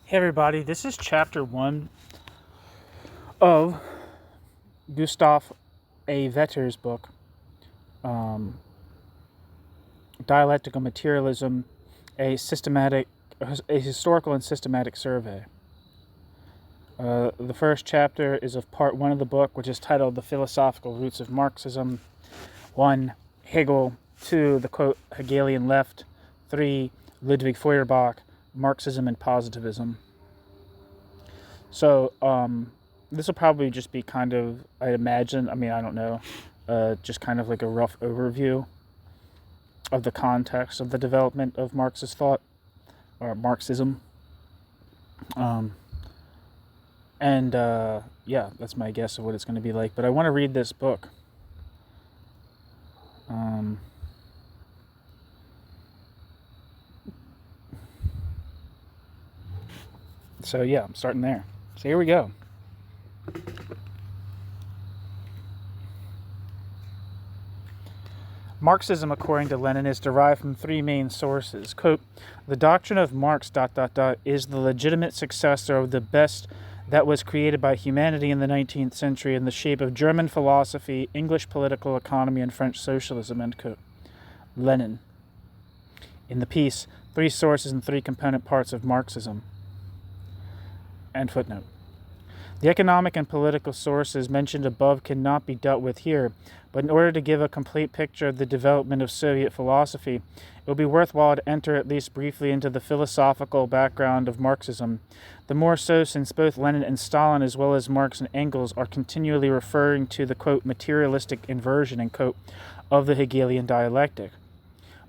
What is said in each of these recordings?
Hey everybody, this is chapter 1 of Gustav A. Vetter's book, Dialectical Materialism, a historical and systematic survey. The first chapter is of part 1 of the book, which is titled The Philosophical Roots of Marxism. 1. Hegel. 2. The quote, Hegelian Left. 3. Ludwig Feuerbach, Marxism and Positivism. So, this will probably just be kind of, I imagine, I don't know, just kind of like a rough overview of the context of the development of Marxist thought, or Marxism. Yeah, that's my guess of what it's going to be like. But I want to read this book. So yeah, I'm starting there. So here we go. Marxism, according to Lenin, is derived from 3 main sources. Quote, the doctrine of Marx ... is the legitimate successor of the best that was created by humanity in the 19th century in the shape of German philosophy, English political economy, and French socialism, end quote. Lenin. In the piece, 3 sources and 3 component parts of Marxism. End footnote. The economic and political sources mentioned above cannot be dealt with here, but in order to give a complete picture of the development of Soviet philosophy, it will be worthwhile to enter at least briefly into the philosophical background of Marxism, the more so since both Lenin and Stalin, as well as Marx and Engels, are continually referring to the, quote, materialistic inversion, end quote, of the Hegelian dialectic.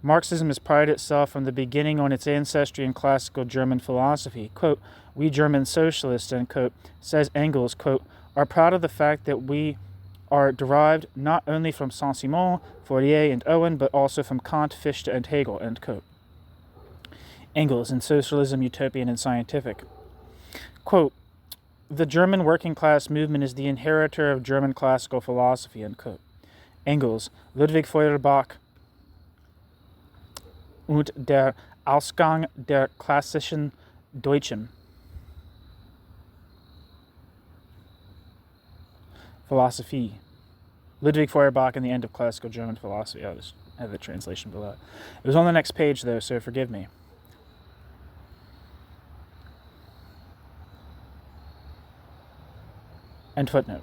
Marxism has prided itself from the beginning on its ancestry in classical German philosophy. Quote, we German socialists, end quote, says Engels, quote, are proud of the fact that we are derived not only from Saint-Simon, Fourier, and Owen, but also from Kant, Fichte, and Hegel, end quote. Engels, in Socialism, Utopian, and Scientific. Quote, the German working class movement is the inheritor of German classical philosophy, end quote. Engels, Ludwig Feuerbach, und der Ausgang der klassischen Deutschen Philosophie. Ludwig Feuerbach and the End of Classical German Philosophy. I'll just have the translation below. It was on the next page, though, so forgive me. End footnote.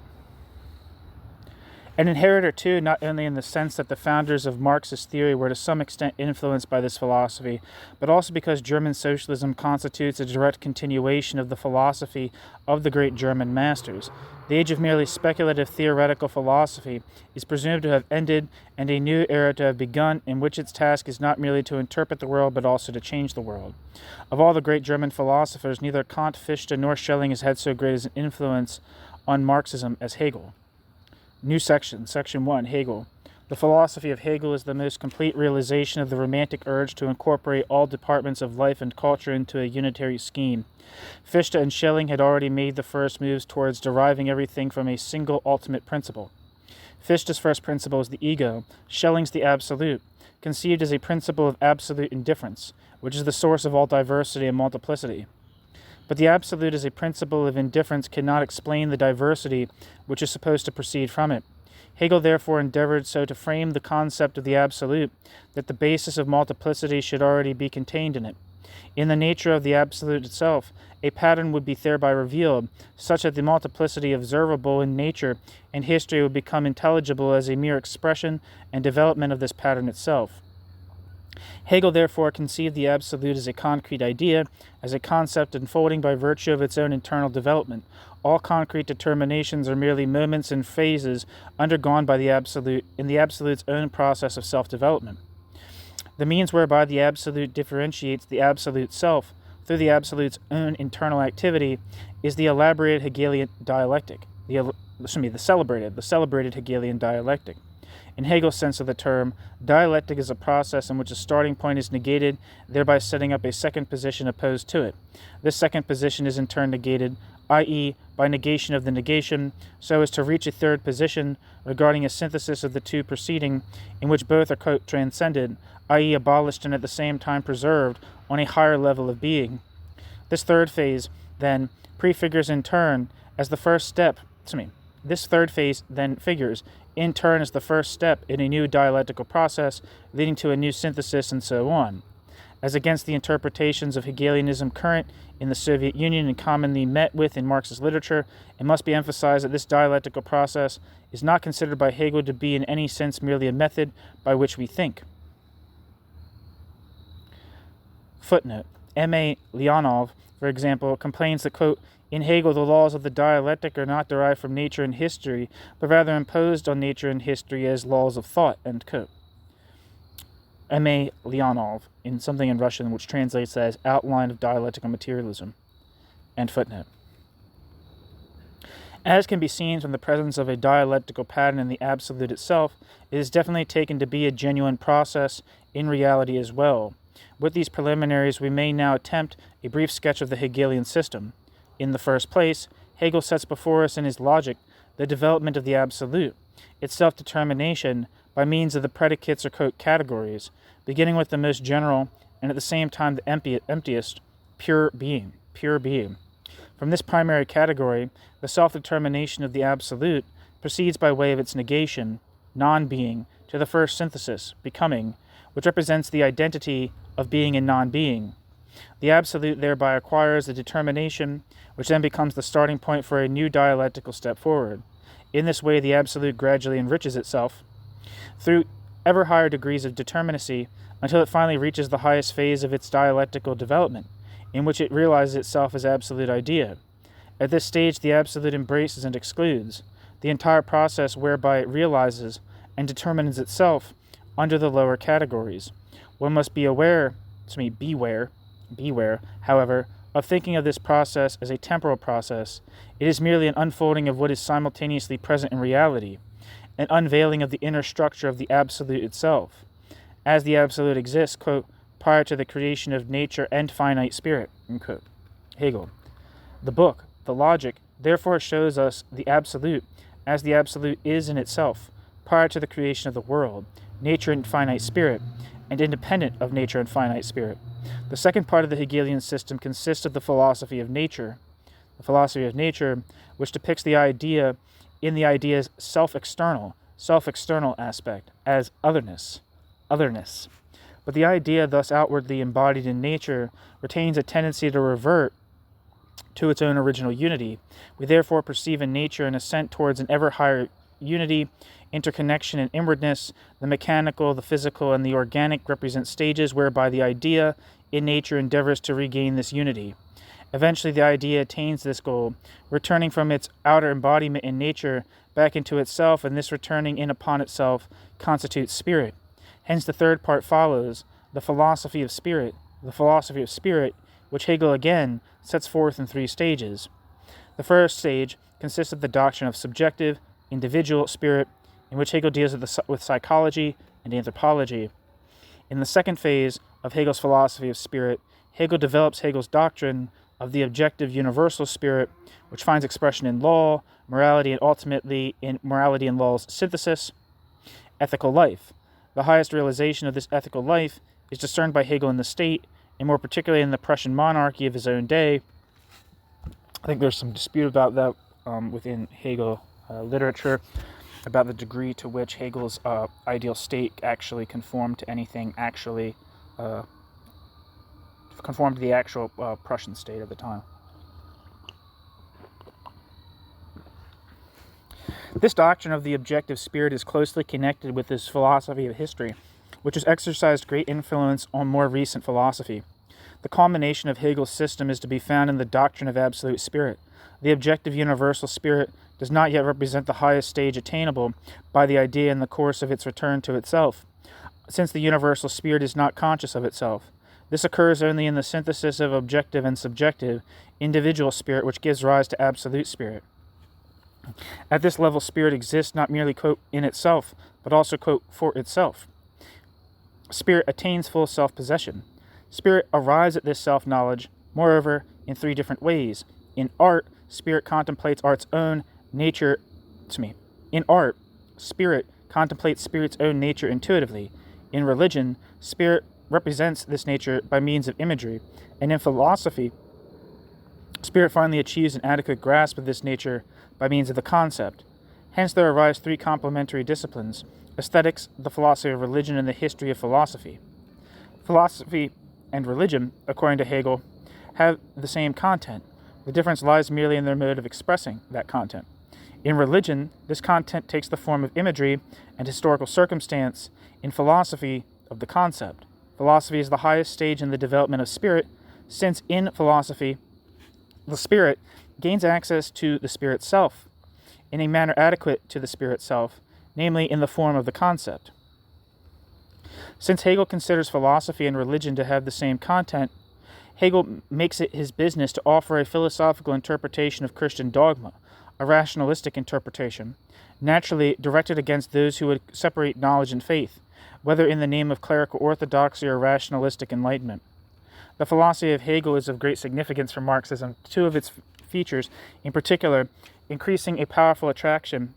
An inheritor, too, not only in the sense that the founders of Marxist theory were to some extent influenced by this philosophy, but also because German socialism constitutes a direct continuation of the philosophy of the great German masters. The age of merely speculative theoretical philosophy is presumed to have ended and a new era to have begun, in which its task is not merely to interpret the world, but also to change the world. Of all the great German philosophers, neither Kant, Fichte, nor Schelling has had so great an influence on Marxism as Hegel. New section, section 1, Hegel. The philosophy of Hegel is the most complete realization of the romantic urge to incorporate all departments of life and culture into a unitary scheme. Fichte and Schelling had already made the first moves towards deriving everything from a single ultimate principle. Fichte's first principle is the ego, Schelling's the absolute, conceived as a principle of absolute indifference, which is the source of all diversity and multiplicity. But the absolute as a principle of indifference cannot explain the diversity which is supposed to proceed from it. Hegel therefore endeavored so to frame the concept of the absolute that the basis of multiplicity should already be contained in it. In the nature of the absolute itself, a pattern would be thereby revealed, such that the multiplicity observable in nature and history would become intelligible as a mere expression and development of this pattern itself. Hegel therefore conceived the absolute as a concrete idea, as a concept unfolding by virtue of its own internal development. All concrete determinations are merely moments and phases undergone by the absolute in the absolute's own process of self-development. The means whereby the absolute differentiates the absolute self through the absolute's own internal activity is the elaborated Hegelian dialectic, the celebrated Hegelian dialectic. In Hegel's sense of the term, dialectic is a process in which a starting point is negated, thereby setting up a second position opposed to it. This second position is in turn negated, i.e., by negation of the negation, so as to reach a third position regarding a synthesis of the two preceding, in which both are, quote, transcended, i.e., abolished and at the same time preserved on a higher level of being. This third phase then prefigures in turn as the first step, this third phase then figures in turn as the first step in a new dialectical process leading to a new synthesis and so on. As against the interpretations of Hegelianism current in the Soviet Union and commonly met with in Marxist literature, it must be emphasized that this dialectical process is not considered by Hegel to be in any sense merely a method by which we think. Footnote. M.A. Leonov, for example, complains that, quote, in Hegel, the laws of the dialectic are not derived from nature and history, but rather imposed on nature and history as laws of thought, end quote. M.A. Leonov, in something in Russian which translates as Outline of Dialectical Materialism, end footnote. As can be seen from the presence of a dialectical pattern in the absolute itself, it is definitely taken to be a genuine process in reality as well. With these preliminaries, we may now attempt a brief sketch of the Hegelian system. In the first place, Hegel sets before us in his logic the development of the absolute, its self-determination by means of the predicates or quote categories, beginning with the most general and at the same time the emptiest, pure being. From this primary category, the self-determination of the absolute proceeds by way of its negation, non-being, to the first synthesis, becoming, which represents the identity of being and non-being. The absolute thereby acquires a determination, which then becomes the starting point for a new dialectical step forward. In this way, the absolute gradually enriches itself through ever higher degrees of determinacy until it finally reaches the highest phase of its dialectical development, in which it realizes itself as absolute idea. At this stage, the absolute embraces and excludes the entire process whereby it realizes and determines itself under the lower categories. One must beware, however, of thinking of this process as a temporal process. It is merely an unfolding of what is simultaneously present in reality, an unveiling of the inner structure of the absolute itself, as the absolute exists, quote, prior to the creation of nature and finite spirit, unquote. Hegel. The book, the logic, therefore shows us the absolute as the absolute is in itself, prior to the creation of the world, nature and finite spirit, and independent of nature and finite spirit. The second part of the Hegelian system consists of the philosophy of nature, which depicts the idea in the idea's self-external aspect as otherness. But the idea thus outwardly embodied in nature retains a tendency to revert to its own original unity. We therefore perceive in nature an ascent towards an ever higher unity, interconnection, and inwardness. The mechanical, the physical, and the organic represent stages whereby the idea in nature endeavors to regain this unity. Eventually, the idea attains this goal, returning from its outer embodiment in nature back into itself, and this returning in upon itself constitutes spirit. Hence, the third part follows, the philosophy of spirit, which Hegel again sets forth in three stages. The first stage consists of the doctrine of subjective, individual spirit, in which Hegel deals with psychology and anthropology. In the second phase of Hegel's philosophy of spirit, Hegel develops Hegel's doctrine of the objective universal spirit, which finds expression in law, morality, and ultimately in morality and law's synthesis, ethical life. The highest realization of this ethical life is discerned by Hegel in the state, and more particularly in the Prussian monarchy of his own day. I think there's some dispute about that within Hegel literature, about the degree to which Hegel's ideal state actually conformed to anything conformed to the actual Prussian state at the time. This doctrine of the objective spirit is closely connected with this philosophy of history, which has exercised great influence on more recent philosophy. The culmination of Hegel's system is to be found in the doctrine of absolute spirit. The objective universal spirit does not yet represent the highest stage attainable by the idea in the course of its return to itself, since the universal spirit is not conscious of itself. This occurs only in the synthesis of objective and subjective, individual spirit, which gives rise to absolute spirit. At this level, spirit exists not merely, quote, in itself, but also, quote, for itself. Spirit attains full self-possession. Spirit arrives at this self-knowledge, moreover, in three different ways. In art, spirit contemplates art's own nature. In art, spirit contemplates spirit's own nature intuitively. In religion, spirit represents this nature by means of imagery. And in philosophy, Spirit finally achieves an adequate grasp of this nature by means of the concept. Hence there arise three complementary disciplines: aesthetics, the philosophy of religion, and the history of philosophy. Philosophy and religion, according to Hegel, have the same content. The difference lies merely in their mode of expressing that content. In religion, this content takes the form of imagery and historical circumstance. In philosophy, of the concept. Philosophy is the highest stage in the development of spirit, since in philosophy, the spirit gains access to the spirit self in a manner adequate to the spirit self, namely in the form of the concept. Since Hegel considers philosophy and religion to have the same content, Hegel makes it his business to offer a philosophical interpretation of Christian dogma, a rationalistic interpretation, naturally directed against those who would separate knowledge and faith, whether in the name of clerical orthodoxy or rationalistic enlightenment. The philosophy of Hegel is of great significance for Marxism. Two of its features, in particular, exercising a powerful attraction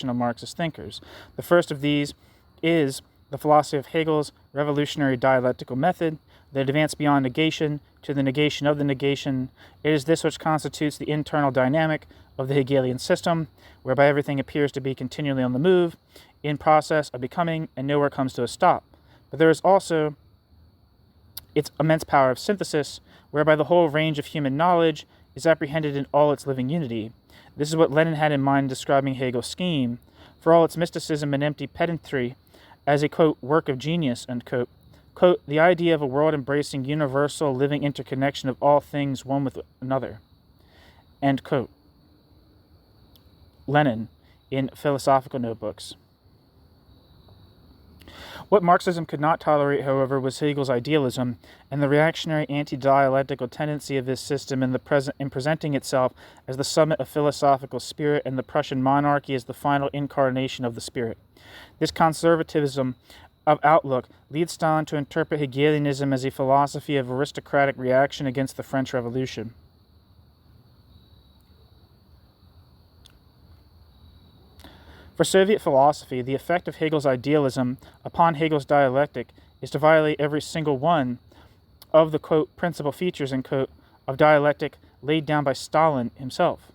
of Marxist thinkers. The first of these is the philosophy of Hegel's revolutionary dialectical method, that advanced beyond negation to the negation of the negation. It is this which constitutes the internal dynamic of the Hegelian system, whereby everything appears to be continually on the move, in process of becoming, and nowhere comes to a stop. But there is also its immense power of synthesis, whereby the whole range of human knowledge is apprehended in all its living unity. This is what Lenin had in mind describing Hegel's scheme, for all its mysticism and empty pedantry, as a, quote, work of genius, unquote. Quote, the idea of a world embracing universal living interconnection of all things one with another. End quote. Lenin in Philosophical Notebooks. What Marxism could not tolerate, however, was Hegel's idealism and the reactionary anti-dialectical tendency of this system in presenting itself as the summit of philosophical spirit and the Prussian monarchy as the final incarnation of the spirit. This conservatism of outlook leads Stalin to interpret Hegelianism as a philosophy of aristocratic reaction against the French Revolution. For Soviet philosophy, the effect of Hegel's idealism upon Hegel's dialectic is to violate every single one of the, quote, principal features, end quote, of dialectic laid down by Stalin himself.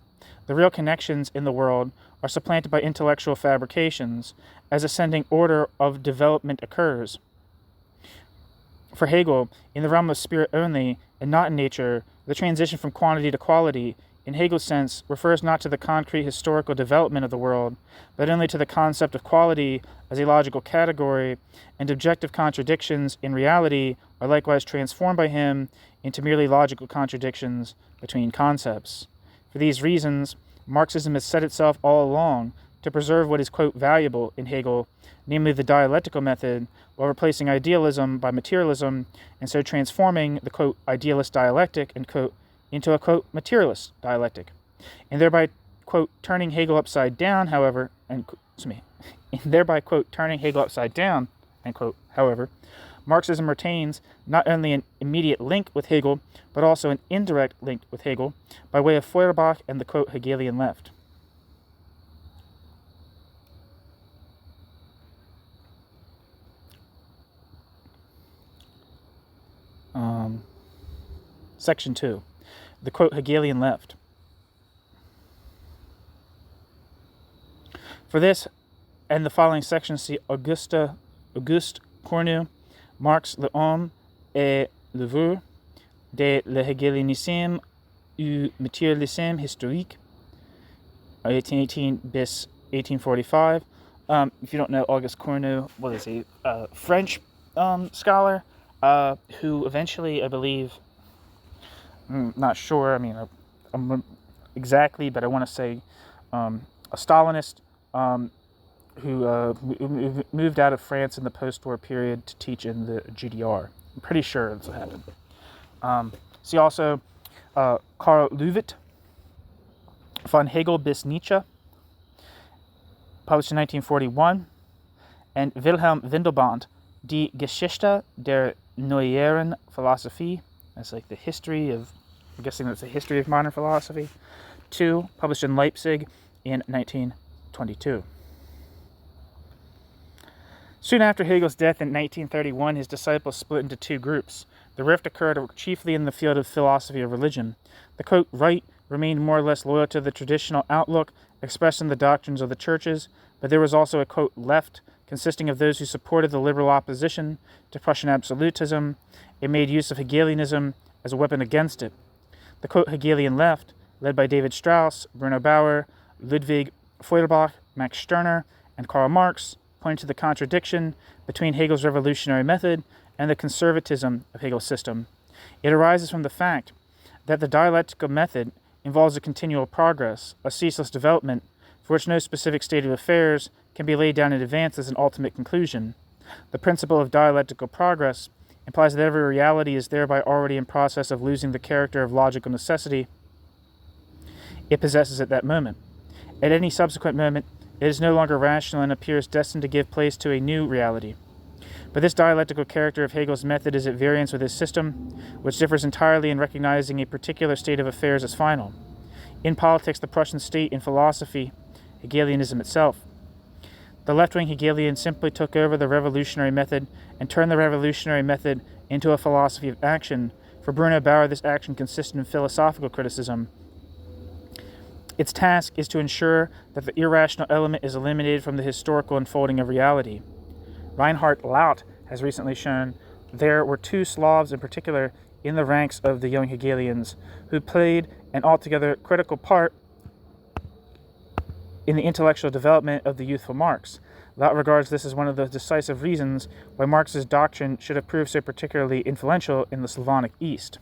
The real connections in the world are supplanted by intellectual fabrications as ascending order of development occurs. For Hegel, in the realm of spirit only, and not in nature, the transition from quantity to quality, in Hegel's sense, refers not to the concrete historical development of the world, but only to the concept of quality as a logical category, and objective contradictions in reality are likewise transformed by him into merely logical contradictions between concepts. For these reasons, Marxism has set itself all along to preserve what is, quote, valuable in Hegel, namely the dialectical method, while replacing idealism by materialism, and so transforming the, quote, idealist dialectic, end quote, into a, quote, materialist dialectic, and thereby, quote, turning Hegel upside down, however, Marxism retains not only an immediate link with Hegel, but also an indirect link with Hegel by way of Feuerbach and the, quote, Hegelian left. Section 2. The, quote, Hegelian left. For this and the following sections, see Auguste Cornu, Marx, l'homme et l'œuvre de le Hegelianisme ou Materialisme historique, 1818 bis 1845. If you don't know Auguste Cornu, what is he? French scholar who eventually, I believe, not sure, I'm exactly, but I want to say a Stalinist who moved out of France in the post-war period to teach in the GDR. I'm pretty sure that's what happened. See also Karl Löwit, Von Hegel bis Nietzsche, published in 1941, and Wilhelm Windelband, Die Geschichte der neueren Philosophie. That's like the history of, I'm guessing that's the history of modern philosophy. 2, published in Leipzig in 1922. Soon after Hegel's death in 1931, his disciples split into two groups. The rift occurred chiefly in the field of philosophy of religion. The, quote, right remained more or less loyal to the traditional outlook expressed in the doctrines of the churches, but there was also a, quote, left, consisting of those who supported the liberal opposition to Prussian absolutism and made use of Hegelianism as a weapon against it. The, quote, Hegelian left, led by David Strauss, Bruno Bauer, Ludwig Feuerbach, Max Stirner, and Karl Marx, pointed to the contradiction between Hegel's revolutionary method and the conservatism of Hegel's system. It arises from the fact that the dialectical method involves a continual progress, a ceaseless development, for which no specific state of affairs can be laid down in advance as an ultimate conclusion. The principle of dialectical progress implies that every reality is thereby already in process of losing the character of logical necessity it possesses at that moment. At any subsequent moment, it is no longer rational and appears destined to give place to a new reality. But this dialectical character of Hegel's method is at variance with his system, which differs entirely in recognizing a particular state of affairs as final. In politics, the Prussian state; in philosophy, Hegelianism itself. The left-wing Hegelians simply took over the revolutionary method and turned the revolutionary method into a philosophy of action. For Bruno Bauer, this action consisted in philosophical criticism. Its task is to ensure that the irrational element is eliminated from the historical unfolding of reality. Reinhard Laut has recently shown there were two Slavs in particular in the ranks of the young Hegelians who played an altogether critical part in the intellectual development of the youthful Marx. Laut regards this as one of the decisive reasons why Marx's doctrine should have proved so particularly influential in the Slavonic East.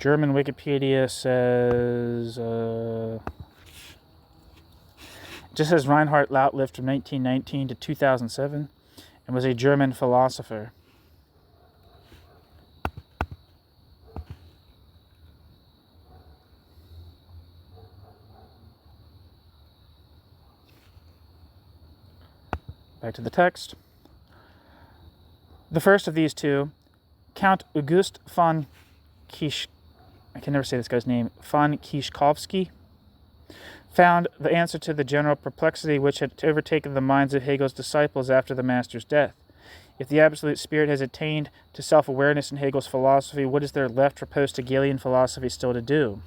German Wikipedia says, just says Reinhard Laut lived from 1919 to 2007 and was a German philosopher. Back to the text. The first of these two, Count August von I can never say this guy's name, von Kiszkowski, found the answer to the general perplexity which had overtaken the minds of Hegel's disciples after the master's death. If the absolute spirit has attained to self-awareness in Hegel's philosophy, what is there left for post-Hegelian philosophy still to do?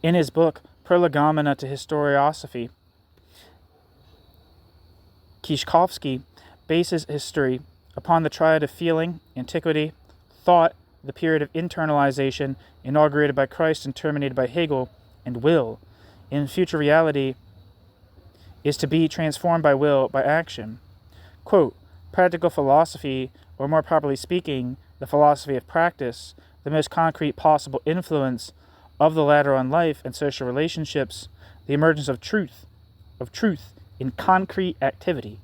In his book, Prolegomena to Historiosophy, Kiszkowski bases history upon the triad of feeling, antiquity, thought, the period of internalization inaugurated by Christ and terminated by Hegel, and will. In future reality is to be transformed by will, by action. Quote, practical philosophy, or more properly speaking, the philosophy of practice, the most concrete possible influence of the latter on life and social relationships, the emergence of truth in concrete activity,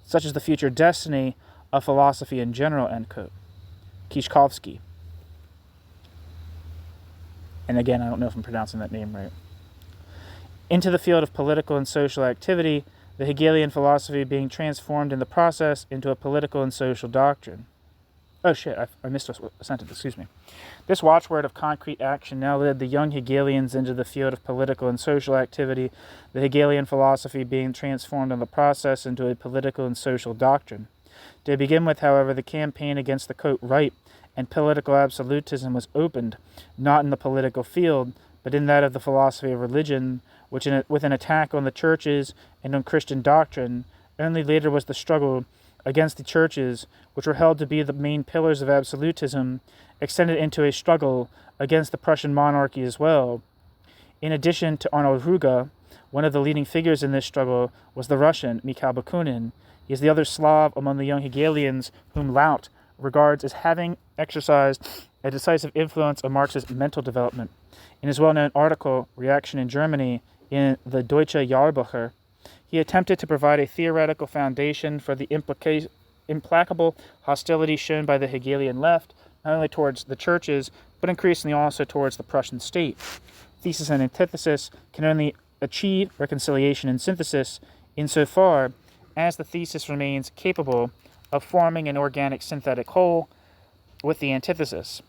such as the future destiny of philosophy in general, end quote. Kiszkowski. And again, I don't know if I'm pronouncing that name right. Into the field of political and social activity, the Hegelian philosophy being transformed in the process into a political and social doctrine. Oh shit, I missed a sentence, excuse me. This watchword of concrete action now led the young Hegelians into the field of political and social activity, the Hegelian philosophy being transformed in the process into a political and social doctrine. To begin with, however, the campaign against the, quote, right and political absolutism was opened, not in the political field, but in that of the philosophy of religion, which with an attack on the churches and on Christian doctrine. Only later was the struggle against the churches, which were held to be the main pillars of absolutism, extended into a struggle against the Prussian monarchy as well. In addition to Arnold Ruge, one of the leading figures in this struggle was the Russian Mikhail Bakunin. He is the other Slav among the young Hegelians whom Laut regards as having exercised a decisive influence on Marx's mental development. In his well-known article, Reaction in Germany, in the Deutsche Jahrbucher, He attempted to provide a theoretical foundation for the implacable hostility shown by the Hegelian left, not only towards the churches, but increasingly also towards the Prussian state. Thesis and antithesis can only achieve reconciliation and synthesis insofar as the thesis remains capable of forming an organic synthetic whole with the antithesis.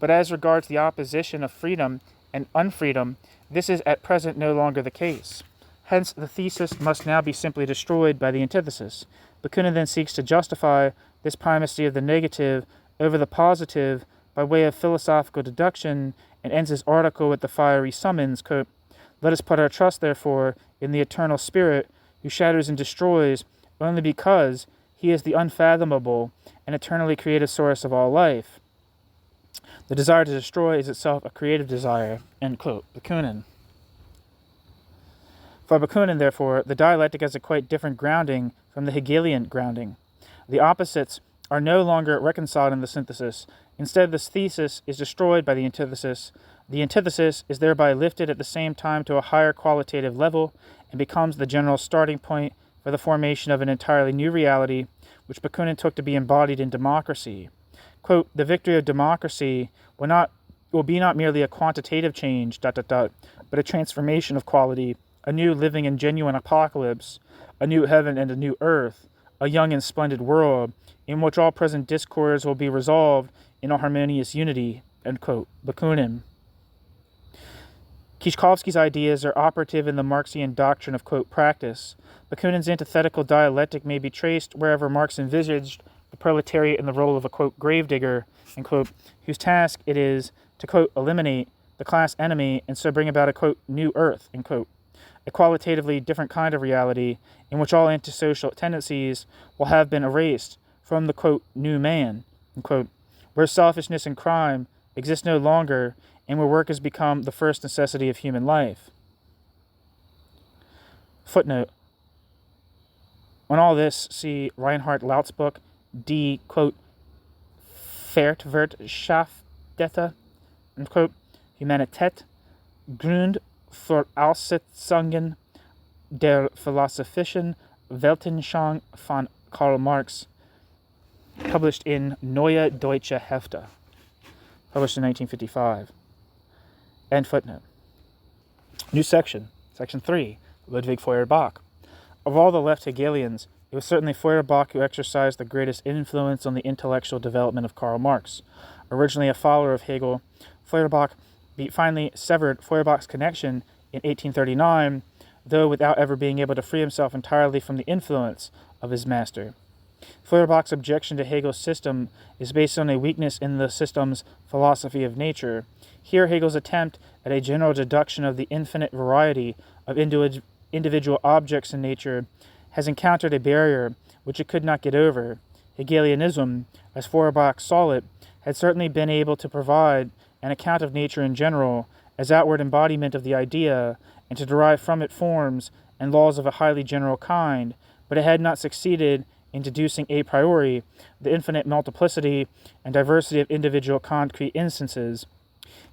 But as regards the opposition of freedom and unfreedom, this is at present no longer the case. Hence, the thesis must now be simply destroyed by the antithesis. Bakunin then seeks to justify this primacy of the negative over the positive by way of philosophical deduction, and ends his article with the fiery summons, quote, "Let us put our trust, therefore, in the eternal Spirit, who shatters and destroys only because he is the unfathomable and eternally creative source of all life. The desire to destroy is itself a creative desire," end quote. Bakunin. For Bakunin, therefore, the dialectic has a quite different grounding from the Hegelian grounding. The opposites are no longer reconciled in the synthesis. Instead, this thesis is destroyed by the antithesis. The antithesis is thereby lifted at the same time to a higher qualitative level and becomes the general starting point for the formation of an entirely new reality, which Bakunin took to be embodied in democracy. Quote, "The victory of democracy will be not merely a quantitative change, but a transformation of quality, a new living and genuine apocalypse, a new heaven and a new earth, a young and splendid world, in which all present discords will be resolved in a harmonious unity," end quote. Bakunin. Kishkovsky's ideas are operative in the Marxian doctrine of, quote, practice. Bakunin's antithetical dialectic may be traced wherever Marx envisaged the proletariat in the role of a, quote, gravedigger, end quote, whose task it is to, quote, eliminate the class enemy and so bring about a, quote, new earth, end quote, a qualitatively different kind of reality in which all antisocial tendencies will have been erased from the, quote, new man, end quote, where selfishness and crime exist no longer and where work has become the first necessity of human life. Footnote. On all this, see Reinhard Laut's book, Die, quote, Vertwirtschaftete, quote, Humanität, Grundvoraussetzungen der philosophischen Weltanschauung von Karl Marx, published in Neue Deutsche Hefte, published in 1955. End footnote. New section, section 3, Ludwig Feuerbach. Of all the left Hegelians, it was certainly Feuerbach who exercised the greatest influence on the intellectual development of Karl Marx. Originally a follower of Hegel, Feuerbach finally severed Feuerbach's connection in 1839, though without ever being able to free himself entirely from the influence of his master. Feuerbach's objection to Hegel's system is based on a weakness in the system's philosophy of nature. Here, Hegel's attempt at a general deduction of the infinite variety of individual objects in nature has encountered a barrier which it could not get over. Hegelianism, as Feuerbach saw it, had certainly been able to provide an account of nature in general as outward embodiment of the idea, and to derive from it forms and laws of a highly general kind, but it had not succeeded in deducing a priori the infinite multiplicity and diversity of individual concrete instances.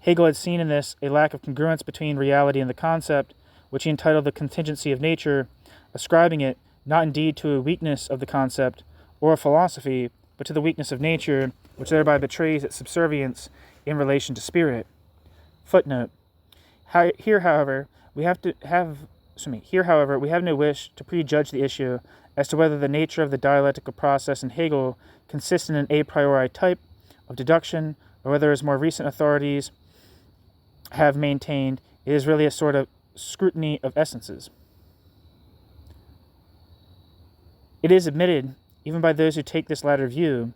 Hegel had seen in this a lack of congruence between reality and the concept, which he entitled the contingency of nature, ascribing it not indeed to a weakness of the concept or of philosophy, but to the weakness of nature, which thereby betrays its subservience in relation to spirit. Footnote. Here, however, we have no wish to prejudge the issue as to whether the nature of the dialectical process in Hegel consists in an a priori type of deduction, or whether, as more recent authorities have maintained, it is really a sort of scrutiny of essences. It is admitted, even by those who take this latter view,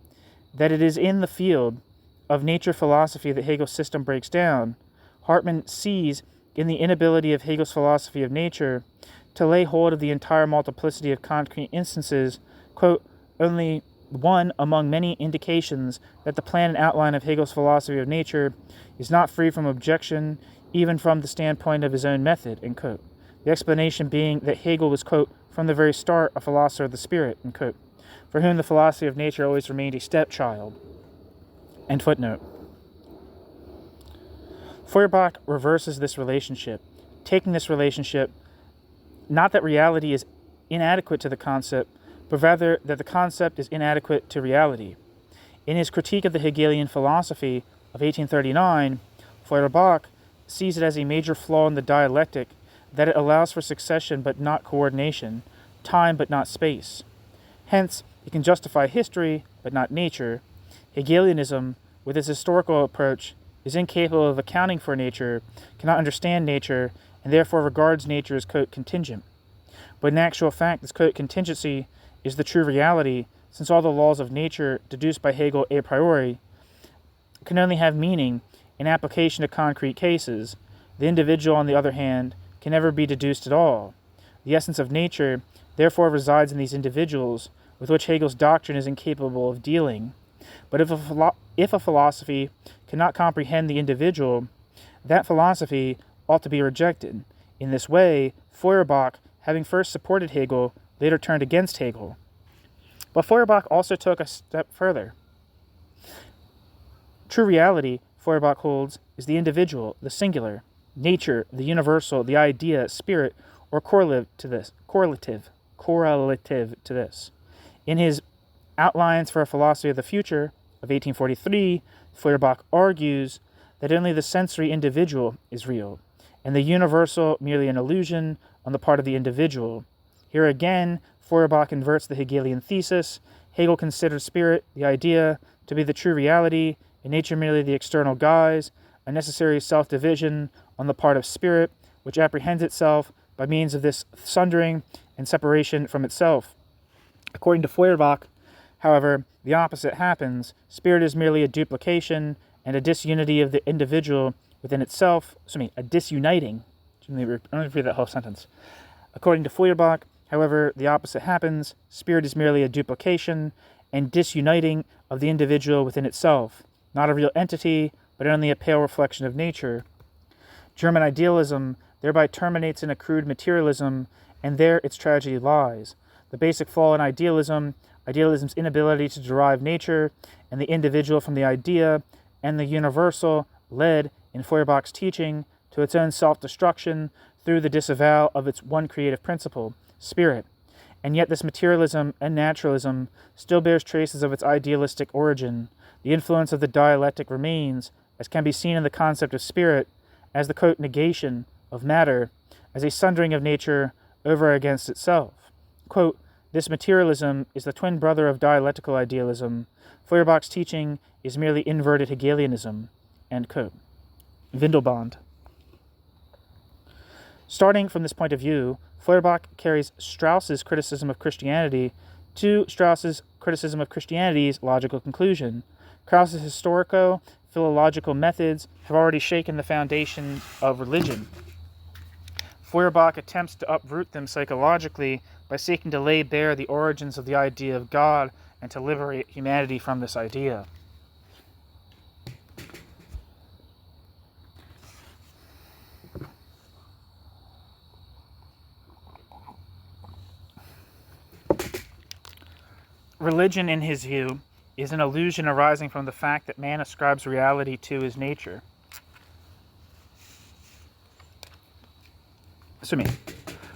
that it is in the field of nature philosophy that Hegel's system breaks down. Hartmann sees in the inability of Hegel's philosophy of nature to lay hold of the entire multiplicity of concrete instances, quote, only one among many indications that the plan and outline of Hegel's philosophy of nature is not free from objection, even from the standpoint of his own method, end quote. The explanation being that Hegel was, quote, from the very start a philosopher of the spirit, end quote, for whom the philosophy of nature always remained a stepchild. End footnote. Feuerbach reverses this relationship, taking this relationship, not that reality is inadequate to the concept, but rather that the concept is inadequate to reality. In his critique of the Hegelian philosophy of 1839, Feuerbach sees it as a major flaw in the dialectic that it allows for succession but not coordination, time but not space. Hence, it can justify history but not nature. Hegelianism, with its historical approach, is incapable of accounting for nature, cannot understand nature, and therefore regards nature as, quote, contingent. But in actual fact, this, quote, contingency is the true reality, since all the laws of nature, deduced by Hegel a priori, can only have meaning in application to concrete cases. The individual, on the other hand, can never be deduced at all. The essence of nature, therefore, resides in these individuals, with which Hegel's doctrine is incapable of dealing. But if a philosophy cannot comprehend the individual, that philosophy ought to be rejected. In this way, Feuerbach, having first supported Hegel, later turned against Hegel. But Feuerbach also took a step further. True reality, Feuerbach holds, is the individual, the singular, nature, the universal, the idea, spirit, or correlative to this. In his Outlines for a Philosophy of the Future of 1843, Feuerbach argues that only the sensory individual is real, and the universal merely an illusion on the part of the individual. Here again, Feuerbach inverts the Hegelian thesis. Hegel considers spirit, the idea, to be the true reality, and nature merely the external guise, a necessary self-division on the part of spirit, which apprehends itself by means of this sundering and separation from itself. According to Feuerbach, however, the opposite happens. Spirit is merely a duplication and a disunity of the individual within itself. A disuniting. Let me read that whole sentence. According to Feuerbach, however, the opposite happens. Spirit is merely a duplication and disuniting of the individual within itself, not a real entity, but only a pale reflection of nature. German idealism thereby terminates in a crude materialism, and there its tragedy lies. The basic flaw in idealism's inability to derive nature and the individual from the idea, and the universal, led, in Feuerbach's teaching, to its own self-destruction through the disavowal of its one creative principle, spirit. And yet this materialism and naturalism still bears traces of its idealistic origin. The influence of the dialectic remains, as can be seen in the concept of spirit, as the, quote, negation of matter, as a sundering of nature over against itself. Quote, this materialism is the twin brother of dialectical idealism. Feuerbach's teaching is merely inverted Hegelianism. End quote. Windelband. Starting from this point of view, Feuerbach carries Strauss's criticism of Christianity to Strauss's criticism of Christianity's logical conclusion. Krauss's historico-philological methods have already shaken the foundation of religion. Feuerbach attempts to uproot them psychologically by seeking to lay bare the origins of the idea of God and to liberate humanity from this idea. Religion, in his view, is an illusion arising from the fact that man ascribes reality to his nature.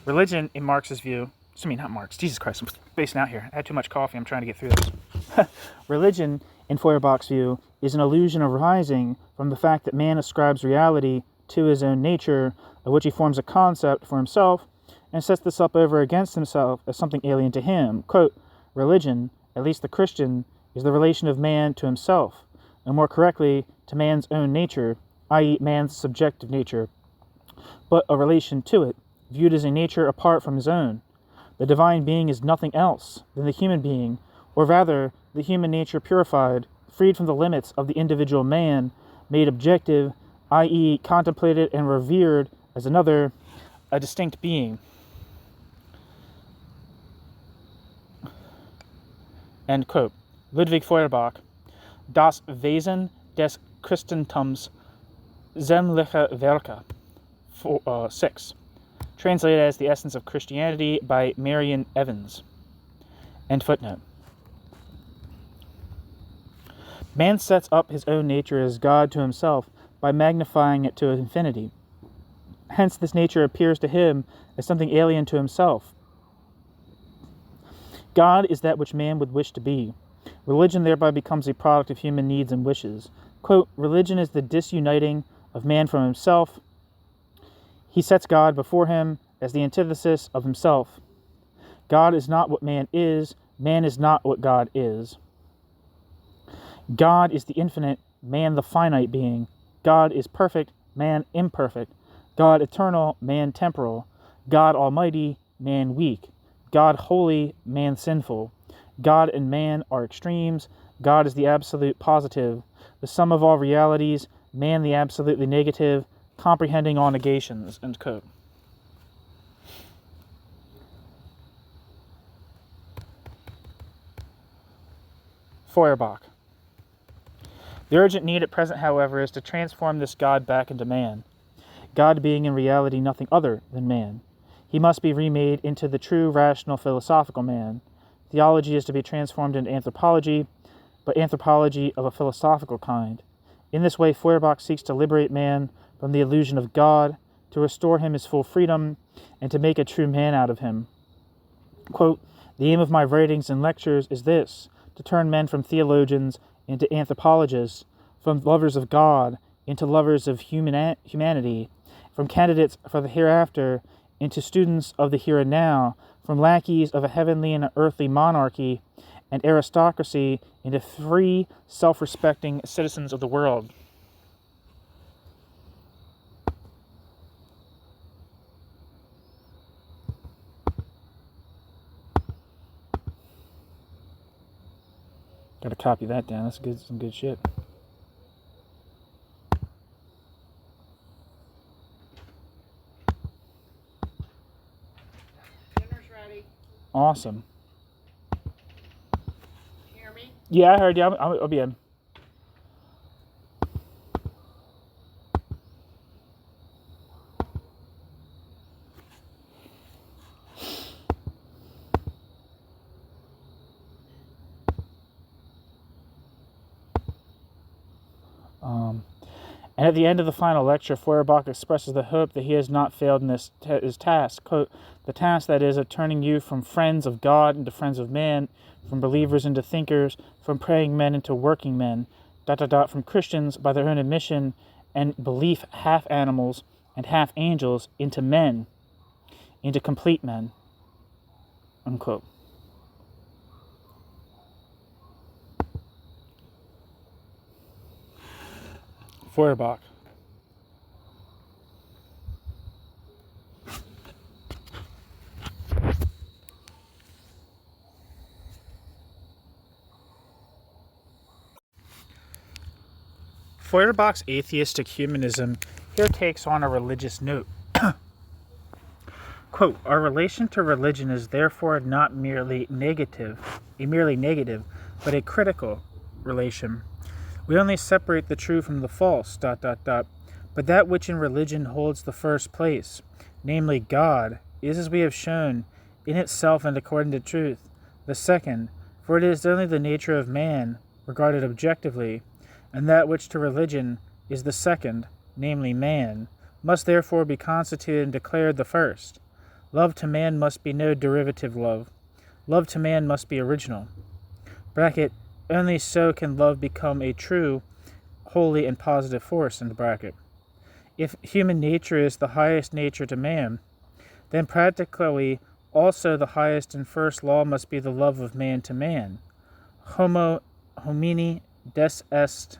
Religion, in Marx's view, not Marx, Jesus Christ, I'm spacing out here. I had too much coffee, I'm trying to get through this. Religion, in Feuerbach's view, is an illusion arising from the fact that man ascribes reality to his own nature, of which he forms a concept for himself, and sets this up over against himself as something alien to him. Quote, religion, at least the Christian, is the relation of man to himself, and more correctly, to man's own nature, i.e. man's subjective nature, but a relation to it, viewed as a nature apart from his own. The divine being is nothing else than the human being, or rather, the human nature purified, freed from the limits of the individual man, made objective, i.e. contemplated and revered as another, a distinct being. End quote. Ludwig Feuerbach, Das Wesen des Christentums, Sämtliche Werke, 6. Translated as The Essence of Christianity by Marion Evans. End footnote. Man sets up his own nature as God to himself by magnifying it to infinity. Hence this nature appears to him as something alien to himself. God is that which man would wish to be. Religion thereby becomes a product of human needs and wishes. Quote, religion is the disuniting of man from himself. He sets God before him as the antithesis of himself. God is not what man is not what God is. God is the infinite, man the finite being. God is perfect, man imperfect. God eternal, man temporal. God almighty, man weak. God holy, man sinful. God and man are extremes. God is the absolute positive, the sum of all realities, man the absolutely negative, comprehending all negations. End quote. Feuerbach. The urgent need at present, however, is to transform this God back into man, God being in reality nothing other than man. He must be remade into the true, rational, philosophical man. Theology is to be transformed into anthropology, but anthropology of a philosophical kind. In this way, Feuerbach seeks to liberate man from the illusion of God, to restore him his full freedom, and to make a true man out of him. Quote, the aim of my writings and lectures is this, to turn men from theologians into anthropologists, from lovers of God into lovers of humanity, from candidates for the hereafter into students of the here and now, from lackeys of a heavenly and earthly monarchy and aristocracy into free, self-respecting citizens of the world. Gotta copy that down. That's some good shit. Dinner's ready. Awesome. You hear me? Yeah, I heard you. I'll be in. And at the end of the final lecture, Feuerbach expresses the hope that he has not failed in his task. Quote, the task, that is, of turning you from friends of God into friends of man, from believers into thinkers, from praying men into working men, ... from Christians by their own admission and belief half animals and half angels into men, into complete men. Unquote. Feuerbach. Feuerbach's atheistic humanism here takes on a religious note. Quote, our relation to religion is therefore not merely negative, but a critical relation. We only separate the true from the false, ... but that which in religion holds the first place, namely God, is, as we have shown, in itself and according to truth, the second, for it is only the nature of man, regarded objectively, and that which to religion is the second, namely man, must therefore be constituted and declared the first. Love to man must be no derivative love. Love to man must be original. Bracket, only so can love become a true, holy, and positive force, in the bracket. If human nature is the highest nature to man, then practically also the highest and first law must be the love of man to man. Homo homini des est.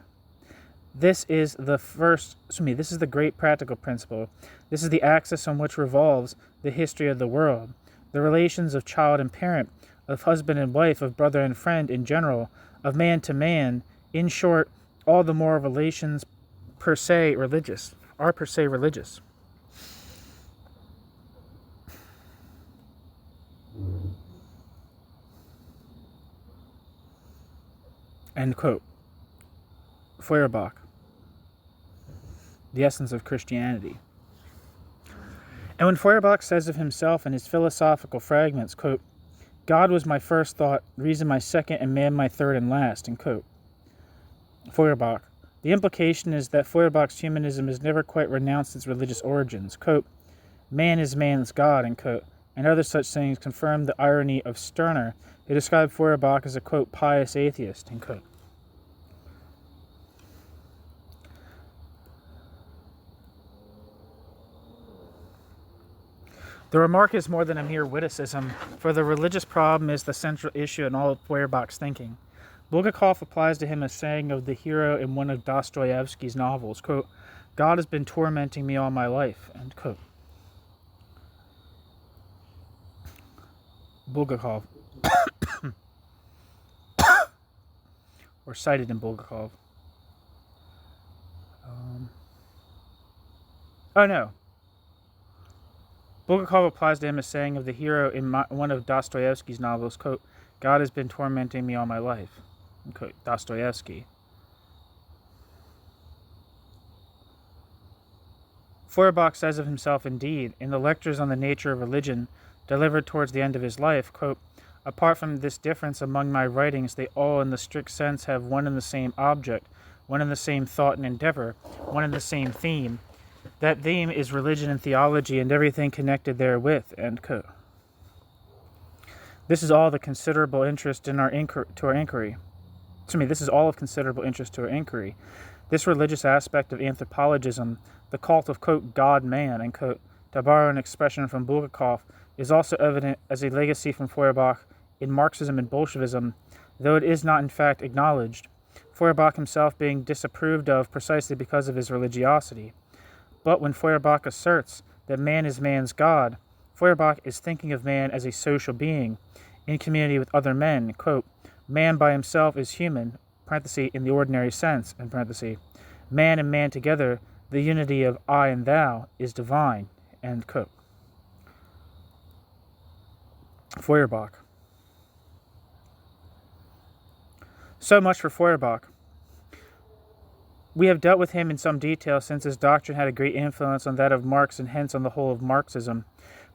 This is the great practical principle. This is the axis on which revolves the history of the world. The relations of child and parent, of husband and wife, of brother and friend in general, of man to man, in short, all the moral relations are per se religious. End quote. Feuerbach. The essence of Christianity. And when Feuerbach says of himself in his philosophical fragments, quote, God was my first thought, reason my second, and man my third and last, end quote. Feuerbach. The implication is that Feuerbach's humanism has never quite renounced its religious origins. Quote, man is man's God, end quote, and other such things confirm the irony of Stirner, He described Feuerbach as a, quote, pious atheist, end quote. The remark is more than a mere witticism, for the religious problem is the central issue in all of Feuerbach's thinking. Bulgakov applies to him a saying of the hero in one of Dostoevsky's novels, quote, God has been tormenting me all my life, end quote. Bulgakov, or cited in Bulgakov. Bulgakov applies to him a saying of the hero in one of Dostoevsky's novels, quote, God has been tormenting me all my life, quote, Dostoevsky. Feuerbach says of himself, indeed, in the lectures on the nature of religion delivered towards the end of his life, quote, apart from this difference among my writings, they all in the strict sense have one and the same object, one and the same thought and endeavor, one and the same theme. That theme is religion and theology and everything connected therewith, end quote. This is all of considerable interest to our inquiry. This religious aspect of anthropologism, the cult of, quote, God-man, end quote, to borrow an expression from Bulgakov, is also evident as a legacy from Feuerbach in Marxism and Bolshevism, though it is not in fact acknowledged, Feuerbach himself being disapproved of precisely because of his religiosity. But when Feuerbach asserts that man is man's God, Feuerbach is thinking of man as a social being, in community with other men, quote, man by himself is human, parenthesis, in the ordinary sense, in parenthesis, man and man together, the unity of I and thou, is divine, end quote. Feuerbach. So much for Feuerbach. We have dealt with him in some detail since his doctrine had a great influence on that of Marx and hence on the whole of Marxism.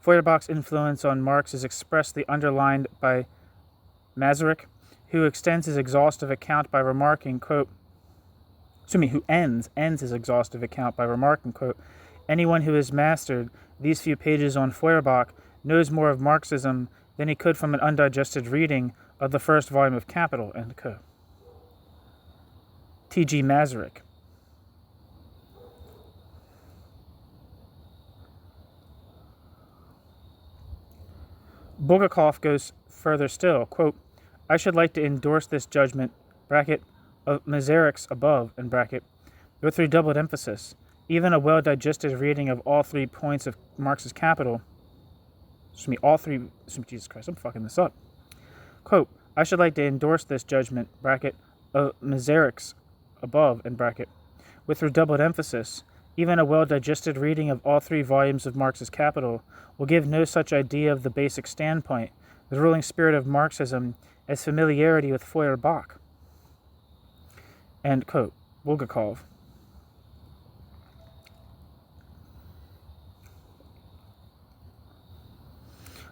Feuerbach's influence on Marx is expressly underlined by Masaryk, who extends his exhaustive account by remarking, quote, who ends his exhaustive account by remarking, quote, anyone who has mastered these few pages on Feuerbach knows more of Marxism than he could from an undigested reading of the first volume of Capital, end quote. T.G. Masaryk. Bulgakov goes further still, quote, I should like to endorse this judgment, bracket, of Masaryk's above, in bracket, with redoubled emphasis. Even a well-digested reading of all 3 points of Marx's Capital, Jesus Christ, I'm fucking this up. Quote, I should like to endorse this judgment, bracket, of Masaryk's above, in bracket, with redoubled emphasis. Even a well-digested reading of all 3 volumes of Marx's Capital will give no such idea of the basic standpoint, the ruling spirit of Marxism, as familiarity with Feuerbach. End quote. Bulgakov.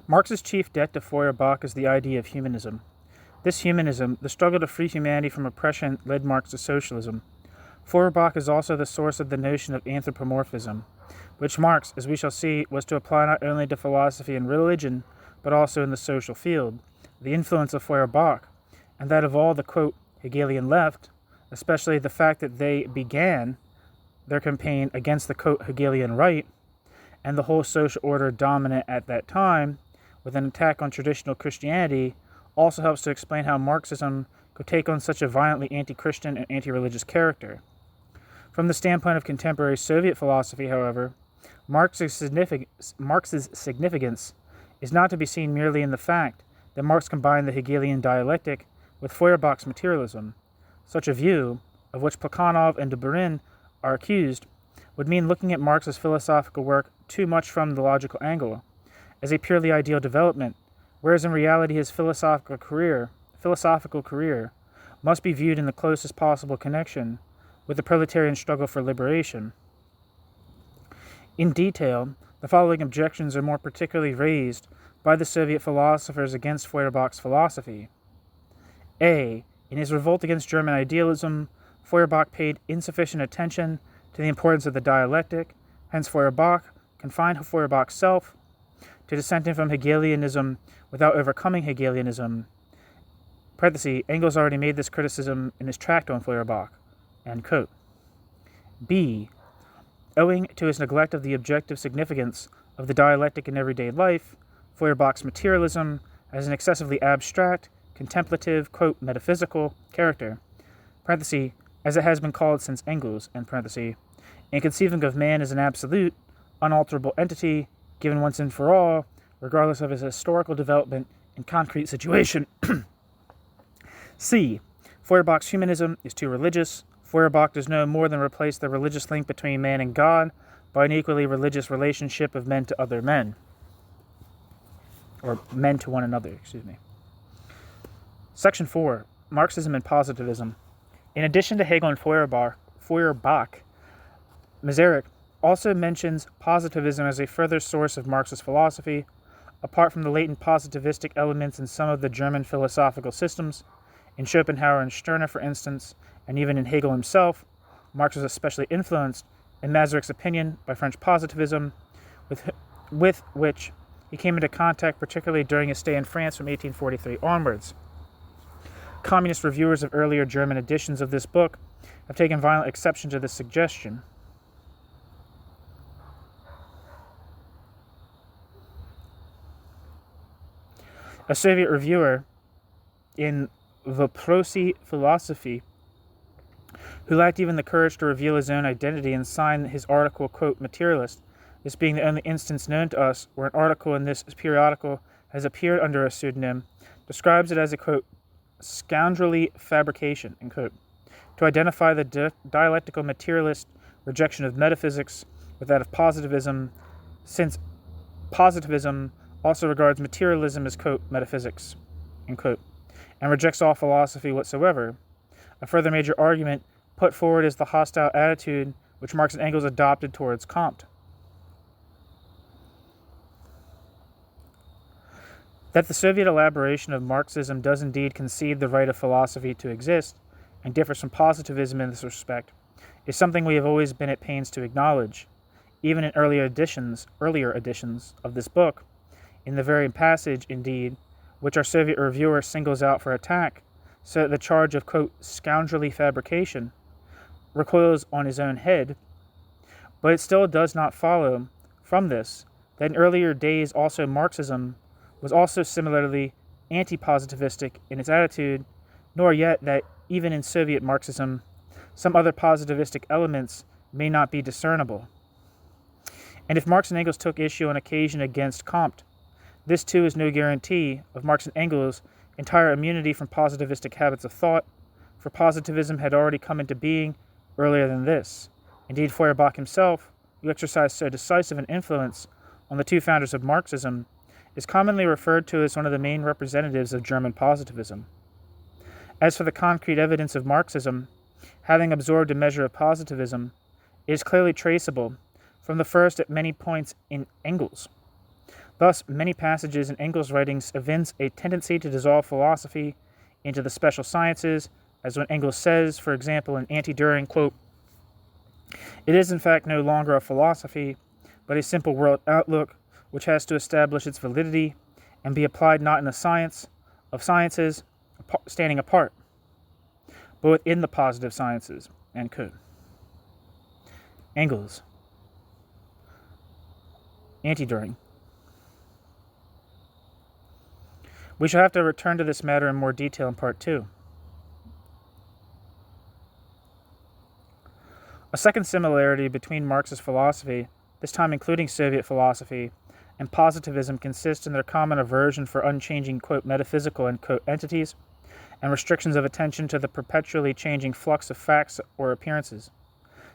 Marx's chief debt to Feuerbach is the idea of humanism. This humanism, the struggle to free humanity from oppression, led Marx to socialism. Feuerbach is also the source of the notion of anthropomorphism, which Marx, as we shall see, was to apply not only to philosophy and religion, but also in the social field. The influence of Feuerbach, and that of all the, quote, Hegelian left, especially the fact that they began their campaign against the, quote, Hegelian right, and the whole social order dominant at that time, with an attack on traditional Christianity, also helps to explain how Marxism could take on such a violently anti-Christian and anti-religious character. From the standpoint of contemporary Soviet philosophy, however, Marx's significance is not to be seen merely in the fact that Marx combined the Hegelian dialectic with Feuerbach's materialism. Such a view, of which Plekhanov and de Burin are accused, would mean looking at Marx's philosophical work too much from the logical angle, as a purely ideal development, whereas in reality his philosophical career must be viewed in the closest possible connection with the proletarian struggle for liberation. In detail, the following objections are more particularly raised by the Soviet philosophers against Feuerbach's philosophy. A. In his revolt against German idealism, Feuerbach paid insufficient attention to the importance of the dialectic, hence Feuerbach confined Feuerbach's self to dissenting from Hegelianism without overcoming Hegelianism, Parenthesis, Engels already made this criticism in his tract on Feuerbach. End quote. B. Owing to his neglect of the objective significance of the dialectic in everyday life, Feuerbach's materialism has an excessively abstract, contemplative, quote, metaphysical character, parenthesis, as it has been called since Engels, end parenthesis, in conceiving of man as an absolute, unalterable entity, given once and for all, regardless of his historical development and concrete situation. C. Feuerbach's humanism is too religious. Feuerbach does no more than replace the religious link between man and God by an equally religious relationship of men to other men. Or men to one another, Section 4. Marxism and Positivism. In addition to Hegel and Feuerbach, Masaryk also mentions positivism as a further source of Marxist philosophy. Apart from the latent positivistic elements in some of the German philosophical systems, in Schopenhauer and Stirner, for instance, and even in Hegel himself, Marx was especially influenced, in Masaryk's opinion, by French positivism, with which he came into contact particularly during his stay in France from 1843 onwards. Communist reviewers of earlier German editions of this book have taken violent exception to this suggestion. A Soviet reviewer in Vопроsi Philosophy, who lacked even the courage to reveal his own identity and sign his article, quote, materialist, this being the only instance known to us where an article in this periodical has appeared under a pseudonym, describes it as a, quote, scoundrelly fabrication, end quote, to identify the dialectical materialist rejection of metaphysics with that of positivism, since positivism also regards materialism as, quote, metaphysics, end quote, and rejects all philosophy whatsoever. A further major argument put forward is the hostile attitude which Marx and Engels adopted towards Comte. That the Soviet elaboration of Marxism does indeed concede the right of philosophy to exist, and differs from positivism in this respect, is something we have always been at pains to acknowledge. Even in earlier editions of this book, in the very passage, indeed, which our Soviet reviewer singles out for attack, so that the charge of, quote, scoundrelly fabrication recoils on his own head, but it still does not follow from this that in earlier days also Marxism was also similarly anti-positivistic in its attitude, nor yet that even in Soviet Marxism some other positivistic elements may not be discernible. And if Marx and Engels took issue on occasion against Comte, this too is no guarantee of Marx and Engels' entire immunity from positivistic habits of thought, for positivism had already come into being earlier than this. Indeed, Feuerbach himself, who exercised so decisive an influence on the two founders of Marxism, is commonly referred to as one of the main representatives of German positivism. As for the concrete evidence of Marxism, having absorbed a measure of positivism, it is clearly traceable from the first at many points in Engels. Thus, many passages in Engels' writings evince a tendency to dissolve philosophy into the special sciences, as when Engels says, for example, in Anti-Düring, quote, it is in fact no longer a philosophy, but a simple world outlook which has to establish its validity and be applied not in a science of sciences standing apart, but within the positive sciences, end quote. Engels. Anti-Düring. We shall have to return to this matter in more detail in Part 2. A second similarity between Marxist philosophy, this time including Soviet philosophy, and positivism consists in their common aversion for unchanging, quote, metaphysical, end quote, entities, and restrictions of attention to the perpetually changing flux of facts or appearances.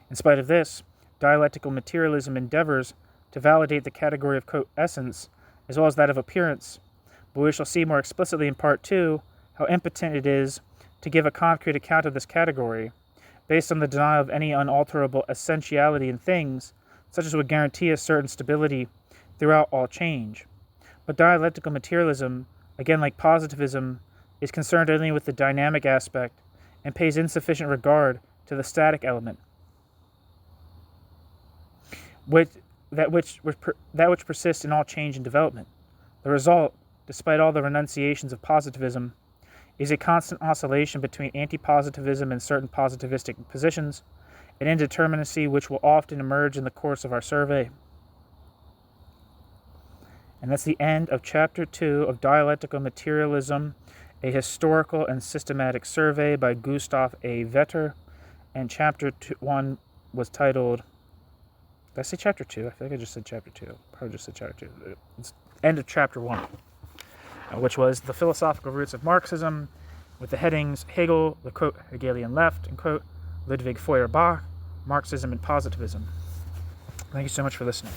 In spite of this, dialectical materialism endeavors to validate the category of, quote, essence, as well as that of appearance, but we shall see more explicitly in Part 2 how impotent it is to give a concrete account of this category, based on the denial of any unalterable essentiality in things, such as would guarantee a certain stability throughout all change. But dialectical materialism, again like positivism, is concerned only with the dynamic aspect and pays insufficient regard to the static element, that which persists in all change and development. The result, despite all the renunciations of positivism, is a constant oscillation between anti-positivism and certain positivistic positions, an indeterminacy which will often emerge in the course of our survey. And that's the end of Chapter 2 of Dialectical Materialism, a historical and systematic survey by Gustav A. Vetter. And Chapter 1 was titled... Did I say Chapter 2? I feel like I just said Chapter 2. Probably just said Chapter 2. It's end of Chapter 1, which was The Philosophical Roots of Marxism, with the headings Hegel, the quote, Hegelian left, and quote, Ludwig Feuerbach, Marxism and Positivism. Thank you so much for listening.